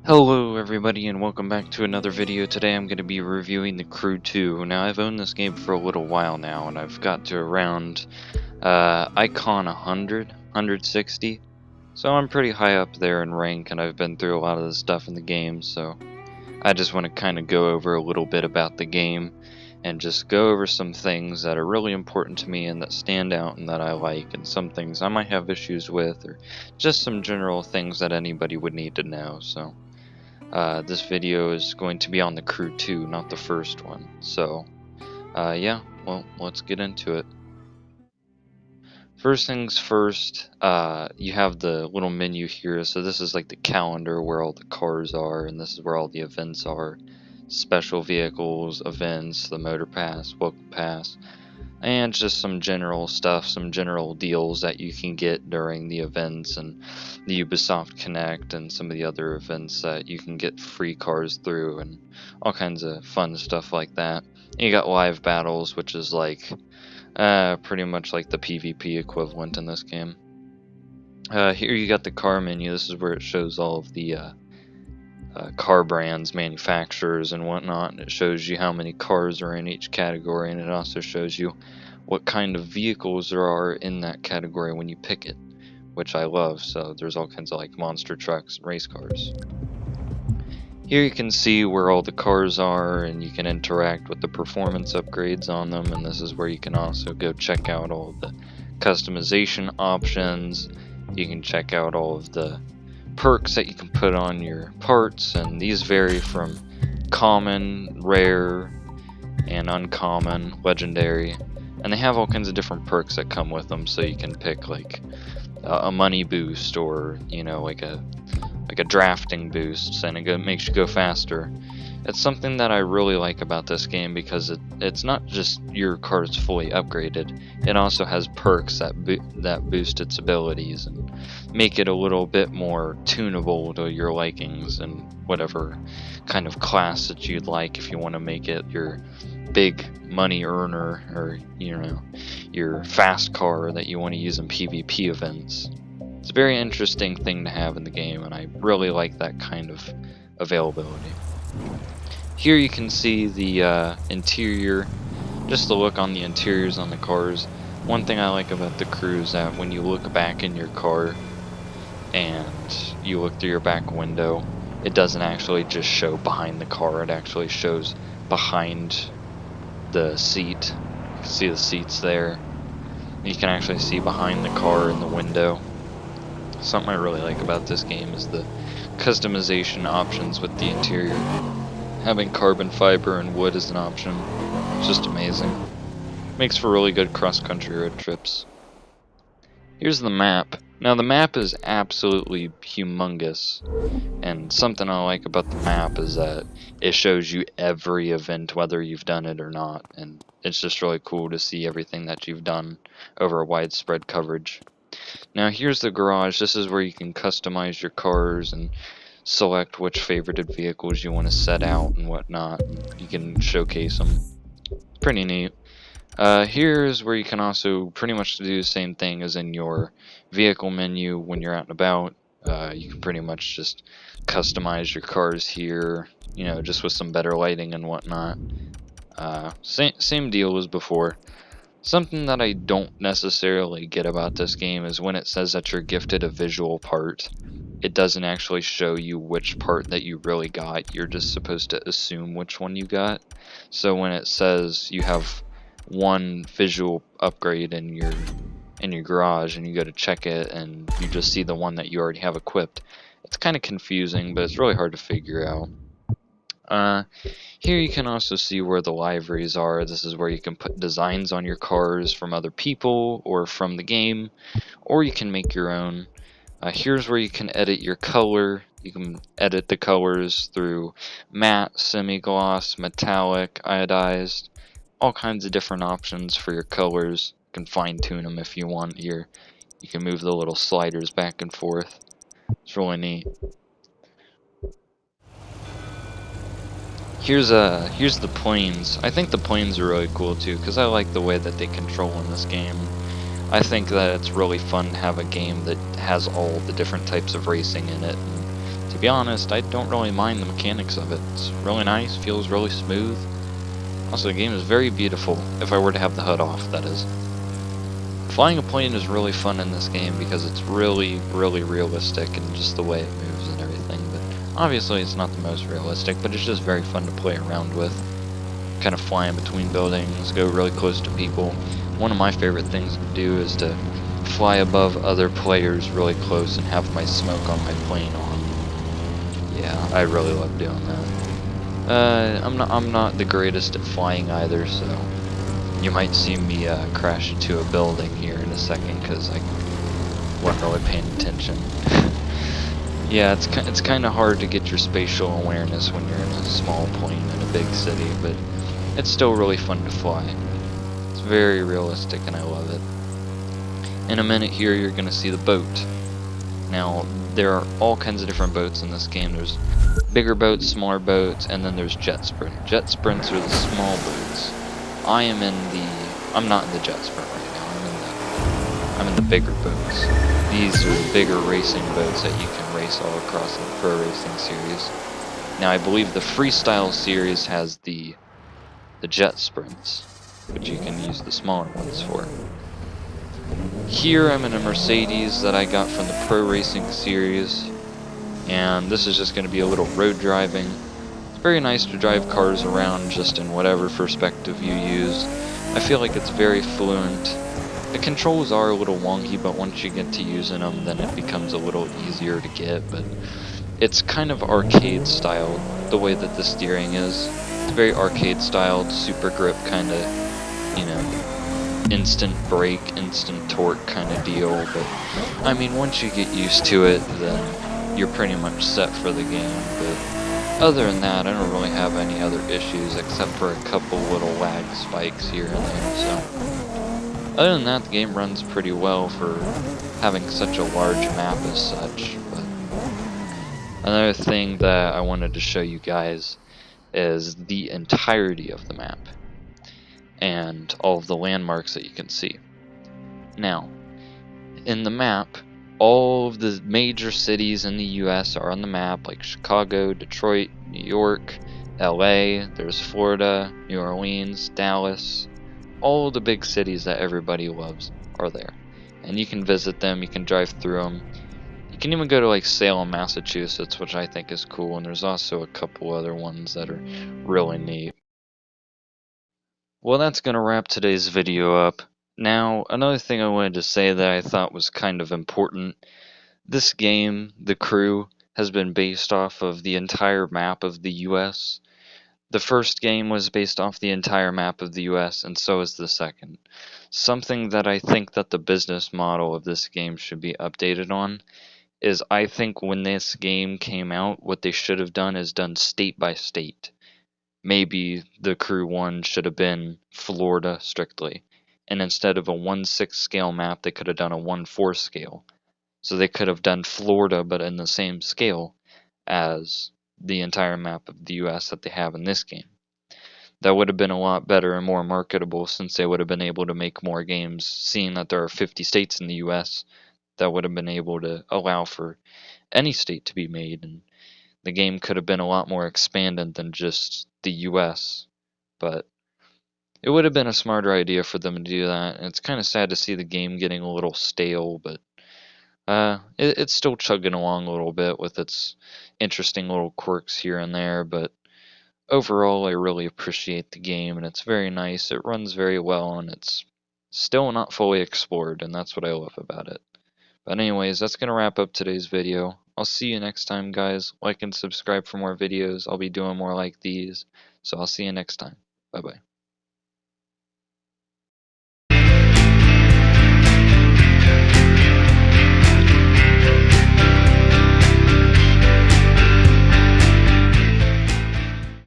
Hello everybody and welcome back to another video. Today I'm going to be reviewing The Crew 2. Now I've owned this game for a little while now and I've got to around Icon 160. So I'm pretty high up there in rank and I've been through a lot of the stuff in the game, so I just want to kind of go over a little bit about the game and just go over some things that are really important to me and that stand out and that I like, and some things I might have issues with, or just some general things that anybody would need to know. So this video is going to be on The Crew 2, not the first one. So, yeah, well, let's get into it. First things first, you have the little menu here. So this is like the calendar where all the cars are, and this is where all the events are. Special vehicles, events, the motor pass, welcome pass, and just some general stuff, some general deals that you can get during the events and the Ubisoft Connect and some of the other events that you can get free cars through and all kinds of fun stuff like that. And you got live battles, which is like pretty much like the PvP equivalent in this game. Here you got the car menu. This is where it shows all of the car brands, manufacturers, and whatnot, and it shows you how many cars are in each category, and it also shows you what kind of vehicles there are in that category when you pick it, which I love. So there's all kinds of like monster trucks and race cars. Here you can see where all the cars are, and you can interact with the performance upgrades on them, and this is where you can also go check out all of the customization options. You can check out all of the perks that you can put on your parts, and these vary from common, rare, and uncommon, legendary, and they have all kinds of different perks that come with them. So you can pick like a money boost, or like a drafting boost, and it makes you go faster. It's something that I really like about this game because it's not just your car's fully upgraded, it also has perks that boost its abilities and make it a little bit more tunable to your likings and whatever kind of class that you'd like. If you want to make it your big money earner, or your fast car that you want to use in PvP events. It's a very interesting thing to have in the game, and I really like that kind of availability. Here you can see the interior, just the look on the interiors on the cars. One thing I like about the Crew is that when you look back in your car and you look through your back window, it doesn't actually just show behind the car, it actually shows behind the seat. You can see the seats there. You can actually see behind the car in the window. Something I really like about this game is the customization options with the interior. Having carbon fiber and wood as an option, it's just amazing. Makes for really good cross-country road trips. Here's the map. Now the map is absolutely humongous, and something I like about the map is that it shows you every event, whether you've done it or not, and it's just really cool to see everything that you've done over a widespread coverage. Now here's the garage. This is where you can customize your cars and select which favorited vehicles you want to set out and whatnot. You can showcase them. Pretty neat. Here's where you can also pretty much do the same thing as in your vehicle menu when you're out and about. You can pretty much just customize your cars here, just with some better lighting and whatnot. Same deal as before. Something that I don't necessarily get about this game is when it says that you're gifted a visual part, it doesn't actually show you which part that you really got. You're just supposed to assume which one you got. So when it says you have one visual upgrade in your garage and you go to check it and you just see the one that you already have equipped, it's kind of confusing, but it's really hard to figure out. Here you can also see where the liveries are. This is where you can put designs on your cars from other people or from the game, or you can make your own. Here's where you can edit your color. You can edit the colors through matte, semi-gloss, metallic, iodized, all kinds of different options for your colors. You can fine-tune them if you want here. You can move the little sliders back and forth. It's really neat. Here's the planes. I think the planes are really cool too, because I like the way that they control in this game. I think that it's really fun to have a game that has all the different types of racing in it, and to be honest, I don't really mind the mechanics of it. It's really nice, feels really smooth. Also, the game is very beautiful, if I were to have the HUD off, that is. Flying a plane is really fun in this game because it's really, really realistic in just the way it moves and everything, but obviously it's not the most realistic, but it's just very fun to play around with. Kind of fly in between buildings, go really close to people. One of my favorite things to do is to fly above other players really close and have my smoke on my plane on. Yeah, I really love doing that. I'm not the greatest at flying either, so you might see me crash into a building here in a second because I wasn't really paying attention. Yeah, it's kind of hard to get your spatial awareness when you're in a small plane in a big city, but it's still really fun to fly. It's very realistic and I love it. In a minute here you're going to see the boat. Now, there are all kinds of different boats in this game. There's bigger boats, smaller boats, and then there's jet sprint. Jet sprints are the small boats. I'm not in the jet sprint right now. I'm in the bigger boats. These are bigger racing boats that you can race all across the pro racing series. Now, I believe the freestyle series has the jet sprints, which you can use the smaller ones for. Here I'm in a Mercedes that I got from the pro racing series, and this is just going to be a little road driving. It's very nice to drive cars around just in whatever perspective you use. I feel like it's very fluent. The controls are a little wonky, but once you get to using them, then it becomes a little easier to get, but it's kind of arcade styled, the way that the steering is. It's very arcade styled, super grip kind of, you know, instant brake, instant torque kind of deal, but I mean, once you get used to it, then you're pretty much set for the game, but other than that, I don't really have any other issues except for a couple little lag spikes here and there, so other than that, the game runs pretty well for having such a large map as such. But another thing that I wanted to show you guys is the entirety of the map and all of the landmarks that you can see. Now, in the map, all of the major cities in the US are on the map, like Chicago, Detroit, New York, LA, there's Florida, New Orleans, Dallas. All the big cities that everybody loves are there. And you can visit them, you can drive through them. You can even go to like Salem, Massachusetts, which I think is cool, and there's also a couple other ones that are really neat. Well, that's going to wrap today's video up. Now, another thing I wanted to say that I thought was kind of important. This game, The Crew, has been based off of the entire map of the US. The first game was based off the entire map of the US, and so is the second. Something that I think that the business model of this game should be updated on is I think when this game came out, what they should have done is done state by state. Maybe the Crew 1 should have been Florida strictly, and instead of a 1/6 scale map, they could have done a 1/4 scale. So they could have done Florida, but in the same scale as the entire map of the US that they have in this game. That would have been a lot better and more marketable, since they would have been able to make more games, seeing that there are 50 states in the US. That would have been able to allow for any state to be made, and the game could have been a lot more expanded than just the US. But it would have been a smarter idea for them to do that, and it's kind of sad to see the game getting a little stale, but it's still chugging along a little bit with its interesting little quirks here and there, but overall I really appreciate the game, and it's very nice, it runs very well, and it's still not fully explored, and that's what I love about it. But anyways, that's going to wrap up today's video. I'll see you next time, guys. Like and subscribe for more videos. I'll be doing more like these, so I'll see you next time. Bye-bye.